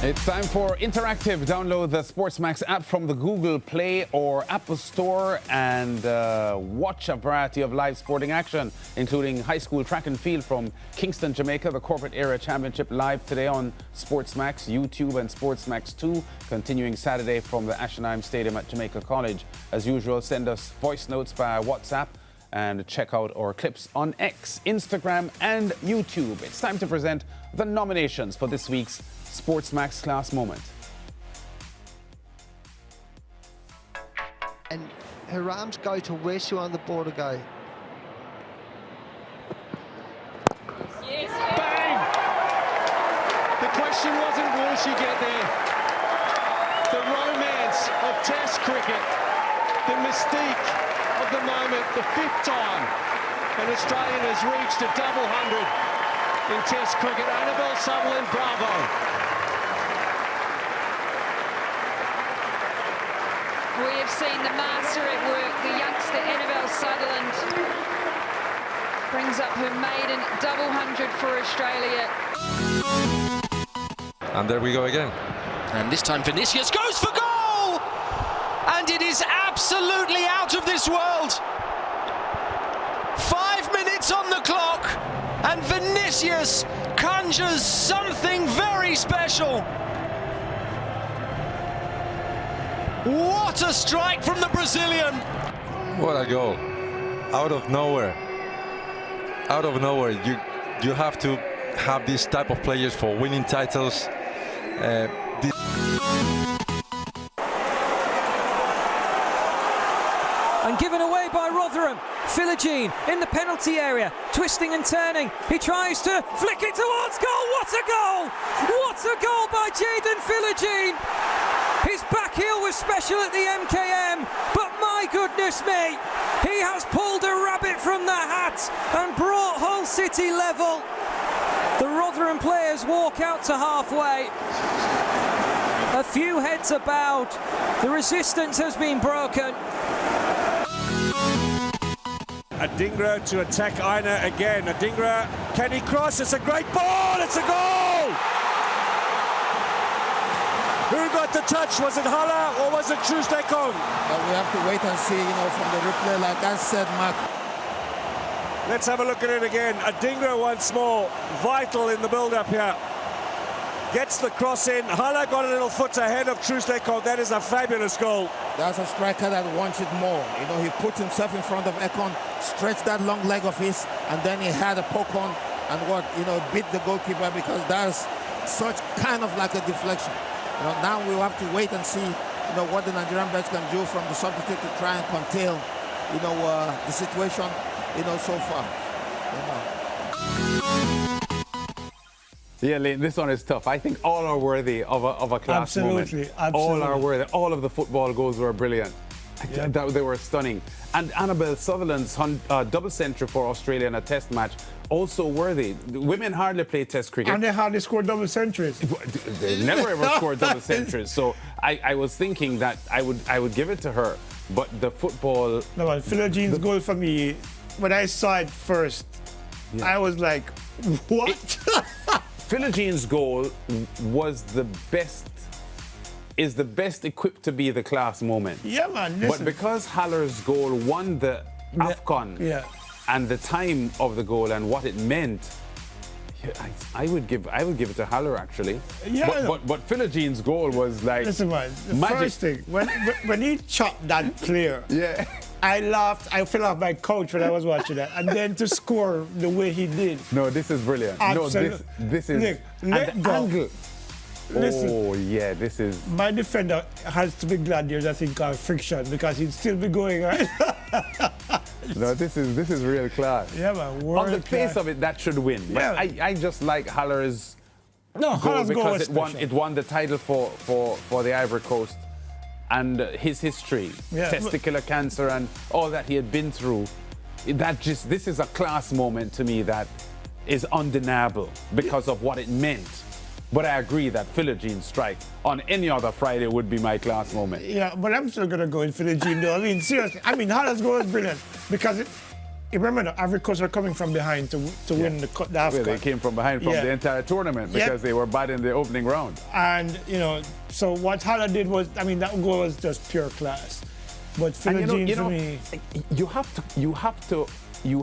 It's time for Interactive. Download the SportsMax app from the Google Play or Apple Store and watch a variety of live sporting action, including high school track and field from Kingston, Jamaica. The Corporate Era Championship live today on SportsMax, YouTube and SportsMax 2. Continuing Saturday from the Ashenheim Stadium at Jamaica College. As usual, send us voice notes via WhatsApp and check out our clips on X, Instagram and YouTube. It's time to present the nominations for this week's SportsMax Class Moment. And Hiram's go to where she on the border go. Yes. Bang! The question wasn't will she get there. The romance of Test cricket, the mystique of the moment, the fifth time an Australian has reached a double hundred in Test cricket. Annabelle Sutherland, bravo. We have seen the master at work, the youngster Annabelle Sutherland brings up her maiden double hundred for Australia. And there we go again. And this time Vinicius goes for goal! And it is absolutely out of this world. 5 minutes on the clock, and Vinicius conjures something very special. What a strike from the Brazilian! What a goal. Out of nowhere. Out of nowhere. You have to have these type of players for winning titles. And given away by Rotherham. Philogene in the penalty area, twisting and turning. He tries to flick it towards goal. What a goal! What a goal by Jaden Philogene! His back heel was special at the MKM, but my goodness me, he has pulled a rabbit from the hat and brought Hull City level. The Rotherham players walk out to halfway. A few heads are bowed. The resistance has been broken. Adingra to attack Aina again. Adingra, can he cross? It's a great ball, it's a goal! Who got the touch? Was it Hala or was it Trustekong? We have to wait and see, from the replay, like I said, Mark. Let's have a look at it again. Adingra once more, vital in the build-up here. Gets the cross in. Hala got a little foot ahead of Trustekong. That is a fabulous goal. That's a striker that wants it more. He put himself in front of Ekon, stretched that long leg of his, and then he had a poke on and beat the goalkeeper, because that's such kind of like a deflection. Now we'll have to wait and see, what the Nigerian bench can do from the substitute to try and contain, the situation, so far. Yeah, Lane, this one is tough. I think all are worthy of a class moment. Absolutely. All are worthy. All of the football goals were brilliant. Yeah. They were stunning. And Annabelle Sutherland's double century for Australia in a test match, also worthy. Women hardly play test cricket. And they hardly score double centuries. They never ever scored double centuries. So I was thinking that I would give it to her. But the football... No, Philogene's goal for me, when I saw it first, yeah. I was like, what? Philogene's goal was is the best equipped to be the class moment. Yeah, man. Listen. But because Haller's goal won the AFCON and the time of the goal and what it meant, I would give it to Haller actually. Yeah. But Philogene's goal was like, listen, man. The magic. First thing when he chopped that player, yeah. I laughed. I fell off my couch when I was watching that, and then to score the way he did. No, this is brilliant. Absolutely. No, this is Nick, and the angle. Listen, oh yeah, this is. My defender has to be glad there's a thing called friction, because he'd still be going right. No, this is real class. Yeah, man. On the face of it, that should win. But I just like Haller's goal because it won the title for the Ivory Coast, and his history, testicular cancer, and all that he had been through. This is a class moment to me that is undeniable because of what it meant. But I agree that Philogene's strike on any other Friday would be my class moment. Yeah, but I'm still going to go in Philogene, though. I mean, seriously. I mean, Haller's goal is brilliant because remember, the Ivory Coast were coming from behind to win the half Well, cut. they came from behind from the entire tournament because they were bad in the opening round. And, you know, so what Hala did was, I mean, that goal was just pure class. But Philogene, for me, you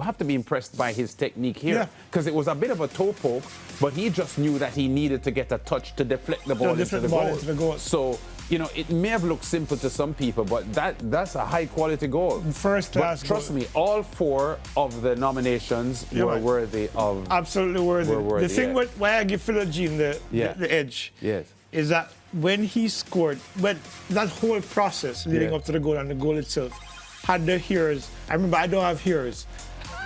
have to be impressed by his technique here, because it was a bit of a toe poke, but he just knew that he needed to get a touch to deflect the ball, into the goal. So, you know, it may have looked simple to some people, but that's a high quality goal. First class. But trust me, all 4 of the nominations were worthy of. Absolutely worthy. The thing why I give Philogene the edge is that when he scored, when that whole process leading up to the goal and the goal itself had the hairs. I remember I don't have hairs.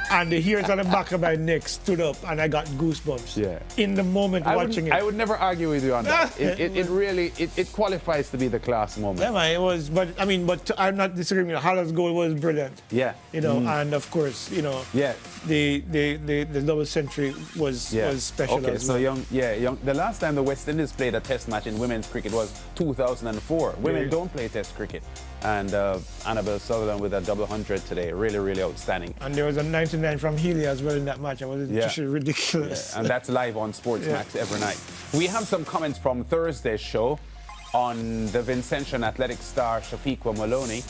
And the hairs on the back of my neck stood up and I got goosebumps in the moment watching it. I would never argue with you on that. It really qualifies to be the class moment. Yeah, man, it was, but I'm not disagreeing. Hala's goal was brilliant. Yeah. You know, and of course, you know, the double century was special. Okay, as so well. the last time the West Indies played a test match in women's cricket was 2004. Women don't play test cricket. And Annabelle Sutherland with a double 100 today. Really, really outstanding. And there was a 99 from Healy as well in that match. It was just ridiculous. Yeah. And that's live on SportsMax every night. We have some comments from Thursday's show on the Vincentian athletic star Shafiqua Maloney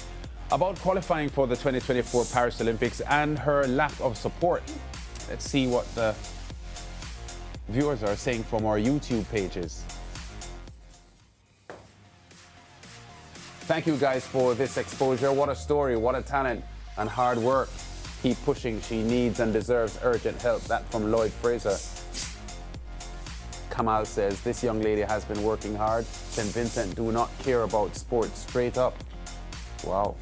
about qualifying for the 2024 Paris Olympics and her lack of support. Let's see what the viewers are saying from our YouTube pages. Thank you guys for this exposure. What a story, what a talent and hard work. Keep pushing. She needs and deserves urgent help. That from Lloyd Fraser. Kamal says, this young lady has been working hard. St. Vincent do not care about sports, straight up. Wow.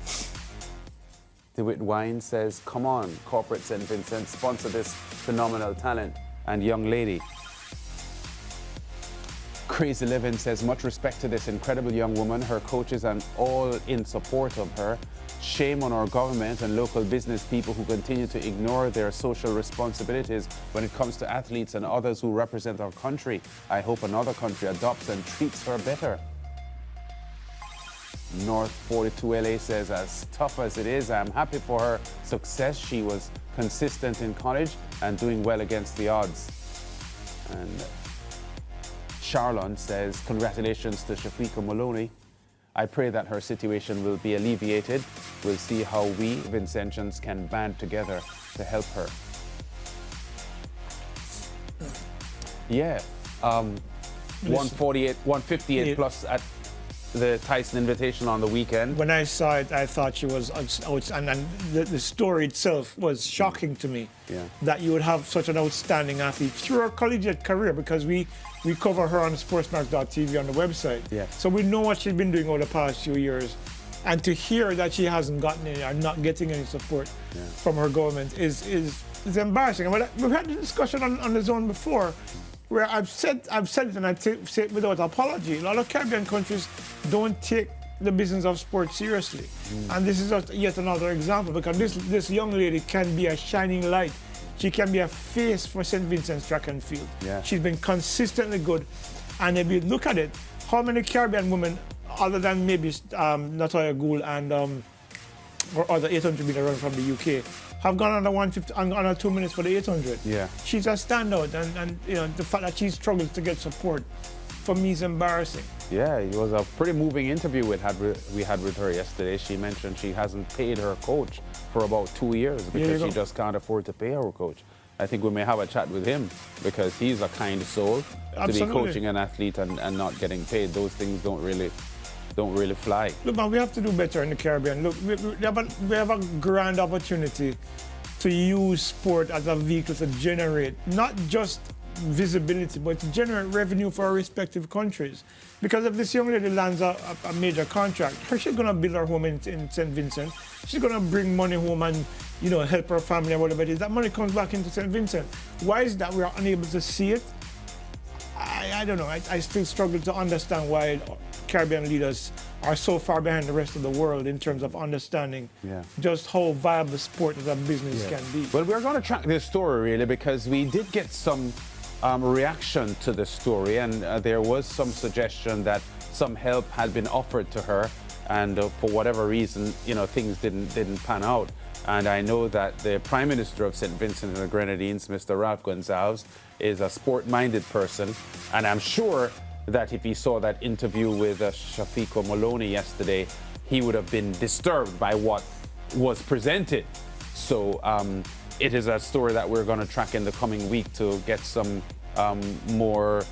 DeWitt Wine says, come on, corporate St. Vincent, sponsor this phenomenal talent and young lady. Crazy Living says, much respect to this incredible young woman, her coaches and all in support of her. Shame on our government and local business people who continue to ignore their social responsibilities when it comes to athletes and others who represent our country. I hope another country adopts and treats her better. North 42 LA says, as tough as it is, I'm happy for her success. She was consistent in college and doing well against the odds. And Charlon says, congratulations to Shafiqua Maloney. I pray that her situation will be alleviated. We'll see how we, Vincentians, can band together to help her. Yeah, 158 plus at the Tyson Invitation on the weekend. When I saw it, I thought she was outstanding. And the story itself was shocking to me. That you would have such an outstanding athlete through her collegiate career, because we cover her on SportsMax.tv on the website. So we know what she's been doing over the past few years. And to hear that she hasn't gotten any, or not getting any support from her government is embarrassing. And we've had the discussion on the zone before, where I've said it, and I say it without apology. A lot of Caribbean countries don't take the business of sports seriously. And this is just yet another example, because this young lady can be a shining light. She can be a face for St. Vincent's track and field. She's been consistently good. And if you look at it, how many Caribbean women, other than maybe Natoya Gould and or other 800 meter run from the UK, have gone under 150, under 2 minutes for the 800. She's a standout, and you know, the fact that she struggles to get support, for me, is embarrassing. Yeah, it was a pretty moving interview we had with her yesterday. She mentioned she hasn't paid her coach for about 2 years because she just can't afford to pay her coach. I think we may have a chat with him, because he's a kind soul. To be coaching an athlete and not getting paid. Those things don't really fly. Look, man, we have to do better in the Caribbean. Look, we have a grand opportunity to use sport as a vehicle to generate not just visibility, but to generate revenue for our respective countries. Because if this young lady lands a major contract, she's going to build her home in St. Vincent. She's going to bring money home and, you know, help her family or whatever it is. That money comes back into St. Vincent. Why is that we are unable to see it? I don't know. I still struggle to understand why Caribbean leaders are so far behind the rest of the world in terms of understanding just how viable sport as a business can be. Well, we're going to track this story, really, because we did get some reaction to the story, and there was some suggestion that some help had been offered to her, and for whatever reason, you know, things didn't pan out. And I know that the Prime Minister of St. Vincent and the Grenadines, Mr. Ralph Gonsalves, is a sport-minded person. And I'm sure that if he saw that interview with Shafiqo Maloney yesterday, he would have been disturbed by what was presented. So it is a story that we're going to track in the coming week to get some more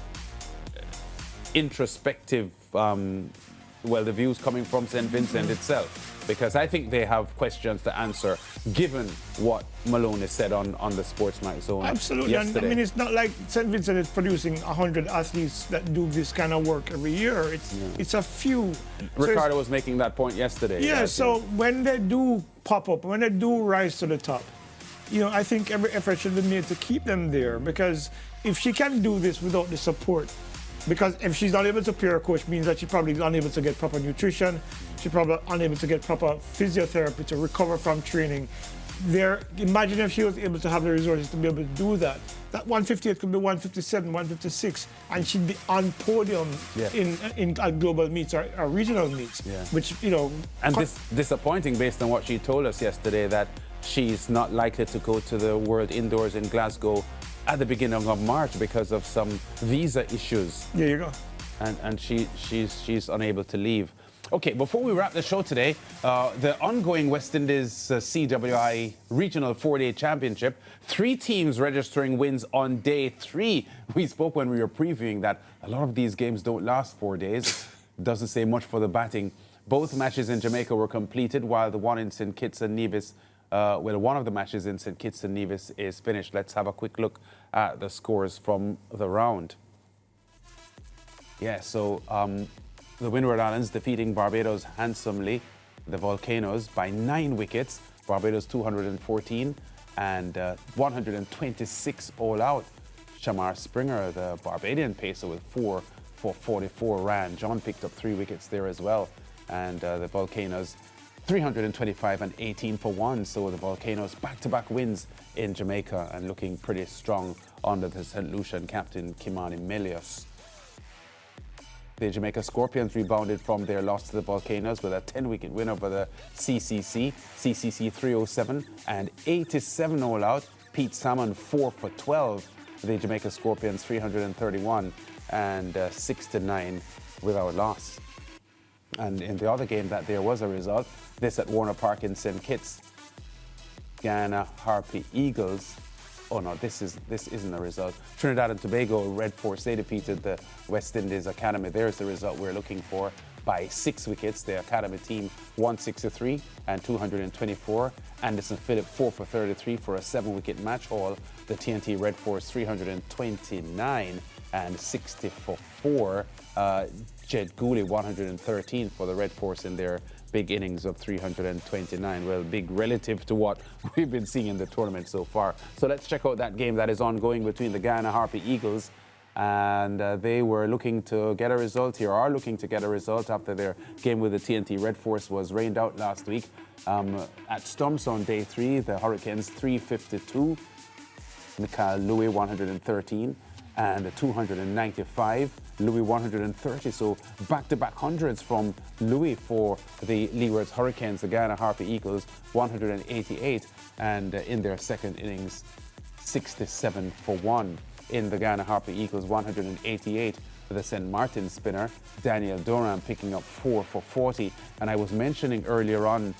introspective, the views coming from St. Vincent itself. Because I think they have questions to answer, given what Malone said on the SportsMax Zone Absolutely. yesterday. And I mean, it's not like St. Vincent is producing 100 athletes that do this kind of work every year. It's a few. Ricardo was making that point yesterday. Yeah, so when they do pop up, when they do rise to the top, I think every effort should be made to keep them there, because if she can do this without the support, because if she's not able to pay her coach, means that she's probably unable to get proper nutrition, she's probably unable to get proper physiotherapy to recover from training. Imagine if she was able to have the resources to be able to do that. That 158 could be 157, 156, and she'd be on podium in global meets or regional meets, which, And this disappointing based on what she told us yesterday, that she's not likely to go to the World Indoors in Glasgow at the beginning of March because of some visa issues. There you go. And she's unable to leave. Okay, before we wrap the show today, the ongoing West Indies CWI Regional 4-Day Championship, 3 teams registering wins on day 3. We spoke when we were previewing that a lot of these games don't last 4 days. Doesn't say much for the batting. Both matches in Jamaica were completed, while the one in St. Kitts and Nevis, one of the matches in St. Kitts and Nevis is finished. Let's have a quick look at the scores from the round. Yeah, so the Windward Islands defeating Barbados handsomely, the Volcanoes, by 9 wickets. Barbados 214 and 126 all out. Shamar Springer, the Barbadian pacer, with 4 for 44 ran. John picked up 3 wickets there as well. And the Volcanoes 325 and 18 for 1. So the Volcanoes back-to-back wins in Jamaica and looking pretty strong under the St. Lucian captain Kimani Melios. The Jamaica Scorpions rebounded from their loss to the Volcanoes with a 10-wicket win over the CCC. CCC 307 and 87 all out. Pete Salmon 4 for 12. The Jamaica Scorpions 331 and 6-9 without loss. And in the other game that there was a result, this at Warner Park in St. Kitts, Guyana Harpy Eagles. Oh no, this isn't a result. Trinidad and Tobago Red Force, they defeated the West Indies Academy. There's the result we're looking for, by 6 wickets. The Academy team 163 and 224. Anderson Phillip 4 for 33 for a 7-wicket match haul. The TNT Red Force 329 and 60 for 4. Jed Gooley 113 for the Red Force in their big innings of 329. Well, big relative to what we've been seeing in the tournament so far. So let's check out that game that is ongoing between the Guyana Harpy Eagles, and they were looking to get a result here, are looking to get a result after their game with the TNT Red Force was rained out last week. At Stumps on day 3, the Hurricanes 352, Mikhail Louis 113 and 295, Louis 130. So back-to-back hundreds from Louis for the Leewards Hurricanes. The Guyana Harpy Eagles 188, and in their second innings 67 for 1. In the Guyana Harpy Eagles 188 for the St. Martin spinner Daniel Doran picking up 4 for 40. And I was mentioning earlier on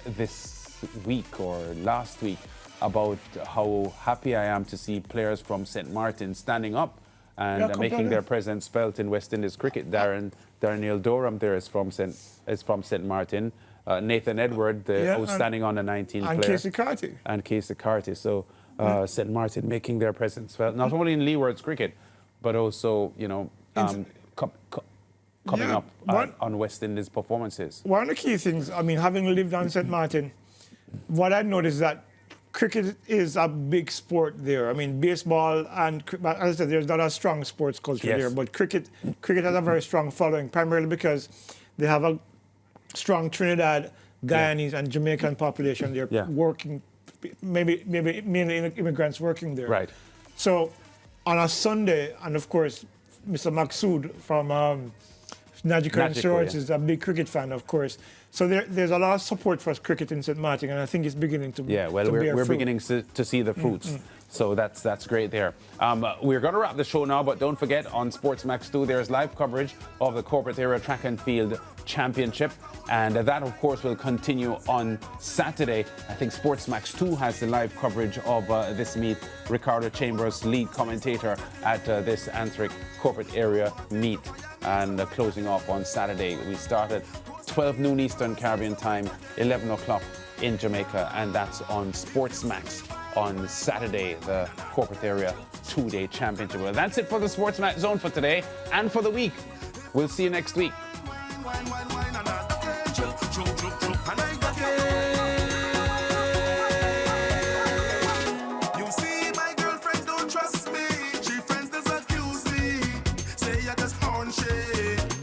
this week or last week about how happy I am to see players from St. Martin standing up and making their presence felt in West Indies cricket. Daniel Doran there is from St. Martin. Nathan Edward, the outstanding under 19 player. And Casey Carty. So St. Martin making their presence felt, not only in Leewards cricket, but also, coming up on West Indies performances. One of the key things, I mean, having lived on St. Martin, what I noticed is that cricket is a big sport there. I mean, baseball and, as I said, there's not a strong sports culture there, but cricket has a very strong following, primarily because they have a strong Trinidad, Guyanese, and Jamaican population. They're working, maybe mainly immigrants working there. Right. So on a Sunday, and of course, Mr. Maksud from Najee Curran yeah. is a big cricket fan, of course. So there's a lot of support for cricket in St. Martin, and I think it's beginning to Yeah, well, to bear we're fruit. beginning to see the fruits. So that's great there. We're going to wrap the show now, but don't forget on SportsMax 2, there's live coverage of the corporate area track and field championship. And that, of course, will continue on Saturday. I think SportsMax 2 has the live coverage of this meet. Ricardo Chambers, lead commentator at this Anthric corporate area meet. And closing off on Saturday, we start at 12 noon Eastern Caribbean time, 11 o'clock in Jamaica, and that's on SportsMax on Saturday, the corporate area 2-day championship. Well, that's it for the SportsMax Zone for today and for the week. We'll see you next week. You see, my girlfriend don't trust me. She friends just accuse me. Say I just horn shit.